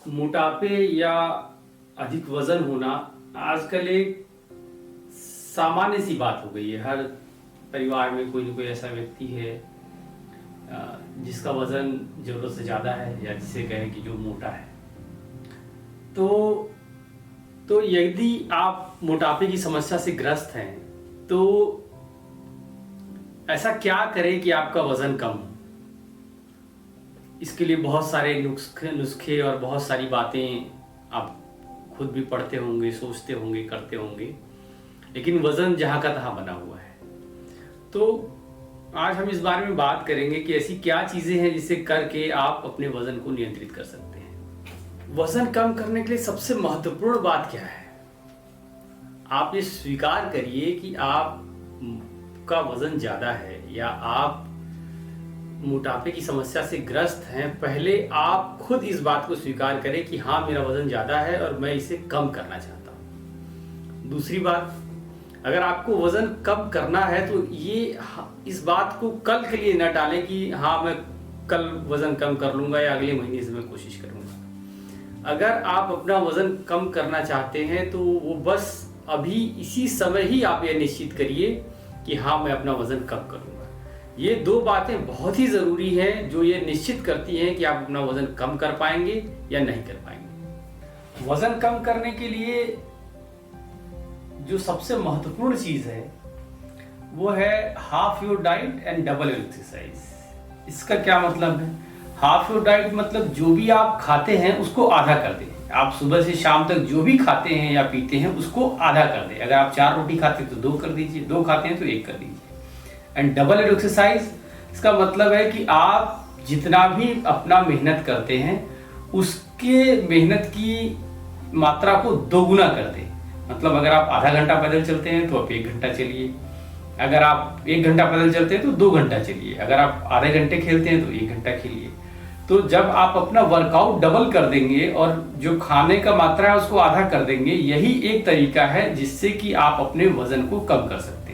मोटापे या अधिक वजन होना आजकल एक सामान्य सी बात हो गई है। हर परिवार में कोई न कोई ऐसा व्यक्ति है जिसका वजन ज़रूरत से ज़्यादा है, या जिसे कहें कि जो मोटा है। तो यदि आप मोटापे की समस्या से ग्रस्त हैं तो ऐसा क्या करें कि आपका वजन कम हो। इसके लिए बहुत सारे नुस्खे और बहुत सारी बातें आप खुद भी पढ़ते होंगे, सोचते होंगे, करते होंगे, लेकिन वजन जहाँ का तहाँ बना हुआ है। तो आज हम इस बारे में बात करेंगे कि ऐसी क्या चीज़ें हैं जिसे करके आप अपने वजन को नियंत्रित कर सकते हैं। वजन कम करने के लिए सबसे महत्वपूर्ण बात क्या है? आप ये स्वीकार करिए कि आपका वजन ज़्यादा है या आप मोटापे की समस्या से ग्रस्त हैं। पहले आप खुद इस बात को स्वीकार करें कि हाँ, मेरा वजन ज़्यादा है और मैं इसे कम करना चाहता हूँ। दूसरी बात, अगर आपको वजन कम करना है तो ये इस बात को कल के लिए न टालें कि हाँ, मैं कल वजन कम कर लूँगा या अगले महीने से मैं कोशिश करूँगा। अगर आप अपना वजन कम करना चाहते हैं तो वो बस अभी इसी समय ही आप ये निश्चित करिए कि हाँ, मैं अपना वजन कम करूँगा। ये दो बातें बहुत ही ज़रूरी हैं जो ये निश्चित करती हैं कि आप अपना वजन कम कर पाएंगे या नहीं कर पाएंगे। वजन कम करने के लिए जो सबसे महत्वपूर्ण चीज़ है वो है half your diet and double your exercise. इसका क्या मतलब है? हाफ योर डाइट मतलब जो भी आप खाते हैं उसको आधा कर दें। आप सुबह से शाम तक जो भी खाते हैं या पीते हैं उसको आधा कर दें। अगर आप 4 रोटी खाते हैं तो 2 कर दीजिए, 2 खाते हैं तो 1 कर दीजिए। एंड डबल योर एक्सरसाइज, इसका मतलब है कि आप जितना भी अपना मेहनत करते हैं उसके मेहनत की मात्रा को दोगुना कर दें। मतलब अगर आप आधा घंटा पैदल चलते हैं तो आप 1 घंटा चलिए, अगर आप 1 घंटा पैदल चलते हैं तो 2 घंटा चलिए, अगर आप आधे घंटे खेलते हैं तो 1 घंटा खेलिए। तो जब आप अपना वर्कआउट डबल कर देंगे और जो खाने का मात्रा है उसको आधा कर देंगे, यही एक तरीका है जिससे कि आप अपने वजन को कम कर सकते हैं।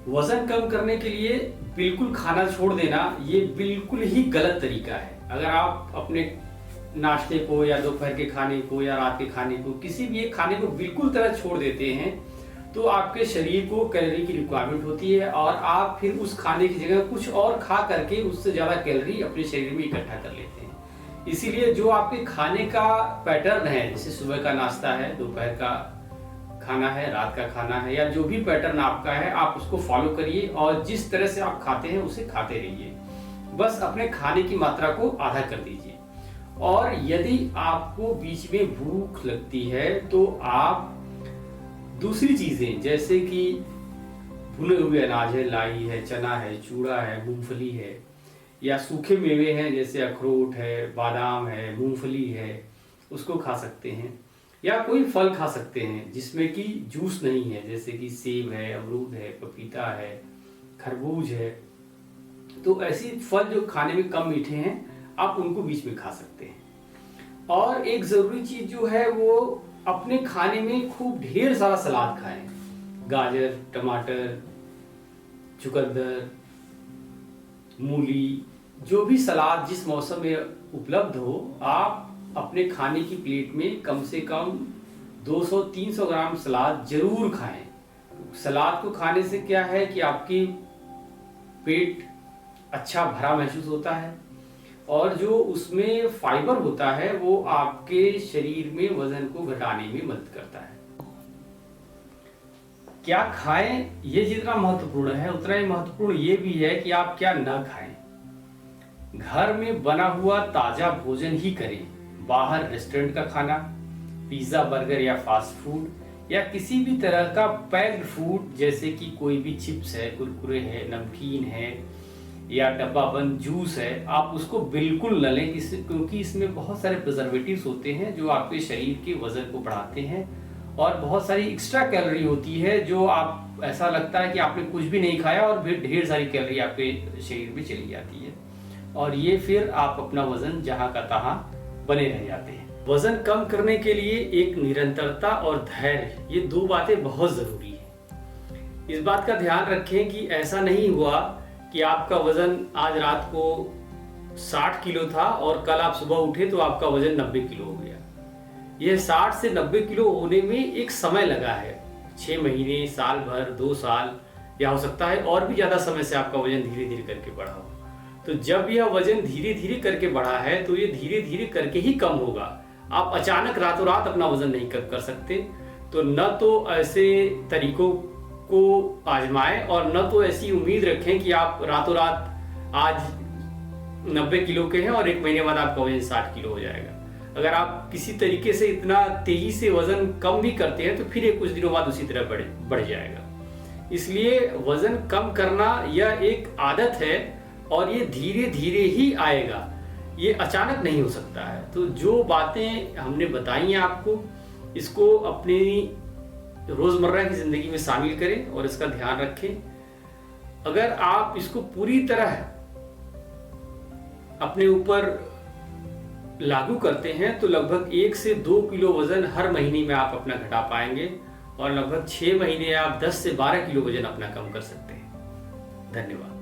वजन कम करने के लिए बिल्कुल खाना छोड़ देना ये बिल्कुल ही गलत तरीका है। अगर आप अपने नाश्ते को या दोपहर के खाने को या रात के खाने को, किसी भी एक खाने को बिल्कुल तरह छोड़ देते हैं तो आपके शरीर को कैलोरी की रिक्वायरमेंट होती है और आप फिर उस खाने की जगह कुछ और खा करके उससे ज़्यादा कैलोरी अपने शरीर में इकट्ठा कर लेते हैं। इसीलिए जो आपके खाने का पैटर्न है, जैसे सुबह का नाश्ता है, दोपहर का खाना है, रात का खाना है, या जो भी पैटर्न आपका है आप उसको फॉलो करिए और जिस तरह से आप खाते हैं उसे खाते रहिए। बस अपने खाने की मात्रा को आधा कर दीजिए। और यदि आपको बीच में भूख लगती है तो आप दूसरी चीज़ें जैसे कि भुने हुए अनाज है, लाई है, चना है, चूड़ा है, मूंगफली है, या सूखे मेवे हैं जैसे अखरोट है, बादाम है, मूंगफली है, उसको खा सकते हैं। या कोई फल खा सकते हैं जिसमें कि जूस नहीं है, जैसे कि सेब है, अमरूद है, पपीता है, खरबूज है। तो ऐसी फल जो खाने में कम मीठे हैं आप उनको बीच में खा सकते हैं। और एक ज़रूरी चीज़ जो है वो अपने खाने में खूब ढेर सारा सलाद खाएं। गाजर, टमाटर, चुकंदर, मूली, जो भी सलाद जिस मौसम में उपलब्ध हो, आप अपने खाने की प्लेट में कम से कम 200-300 ग्राम सलाद जरूर खाएं। सलाद को खाने से क्या है कि आपकी पेट अच्छा भरा महसूस होता है और जो उसमें फाइबर होता है वो आपके शरीर में वजन को घटाने में मदद करता है। क्या खाएं ये जितना महत्वपूर्ण है उतना ही महत्वपूर्ण ये भी है कि आप क्या न खाएं। घर में बना हुआ ताजा भोजन ही करें। बाहर रेस्टोरेंट का खाना, पिज्जा, बर्गर या फास्ट फूड या किसी भी तरह का पैक्ड फूड जैसे कि कोई भी चिप्स है, कुरकुरे है, नमकीन है या डब्बा बंद जूस है, आप उसको बिल्कुल न लें। क्योंकि इसमें बहुत सारे प्रिजर्वेटिव्स होते हैं जो आपके शरीर के वजन को बढ़ाते हैं और बहुत सारी एक्स्ट्रा कैलोरी होती है जो आप ऐसा लगता है कि आपने कुछ भी नहीं खाया और फिर ढेर सारी कैलोरी आपके शरीर में चली जाती है और ये फिर आप अपना वजन जहाँ का तहाँ बने रह जाते हैं। वजन कम करने के लिए एक निरंतरता और धैर्य, ये 2 बातें बहुत जरूरी है। इस बात का ध्यान रखें कि ऐसा नहीं हुआ कि आपका वजन आज रात को 60 किलो था और कल आप सुबह उठे तो आपका वजन 90 किलो हो गया। यह 60 से 90 किलो होने में एक समय लगा है, 6 महीने, साल भर, 2 साल, या हो सकता है और भी ज्यादा समय से आपका वजन धीरे धीरे करके बढ़ा हो। तो जब यह वजन धीरे धीरे करके बढ़ा है तो ये धीरे धीरे करके ही कम होगा। आप अचानक रातों रात अपना वजन नहीं कर सकते। तो न तो ऐसे तरीकों को आजमाएं और न तो ऐसी उम्मीद रखें कि आप रातों रात आज 90 किलो के हैं और 1 महीने बाद आपका वजन 60 किलो हो जाएगा। अगर आप किसी तरीके से इतना तेजी से वजन कम भी करते हैं तो फिर ये कुछ दिनों बाद उसी तरह बढ़ जाएगा। इसलिए वजन कम करना यह एक आदत है और ये धीरे धीरे ही आएगा, ये अचानक नहीं हो सकता है। तो जो बातें हमने बताई हैं आपको, इसको अपनी रोजमर्रा की जिंदगी में शामिल करें और इसका ध्यान रखें। अगर आप इसको पूरी तरह अपने ऊपर लागू करते हैं तो लगभग 1 से 2 किलो वजन हर महीने में आप अपना घटा पाएंगे और लगभग 6 महीने आप 10 से 12 किलो वजन अपना कम कर सकते हैं। धन्यवाद।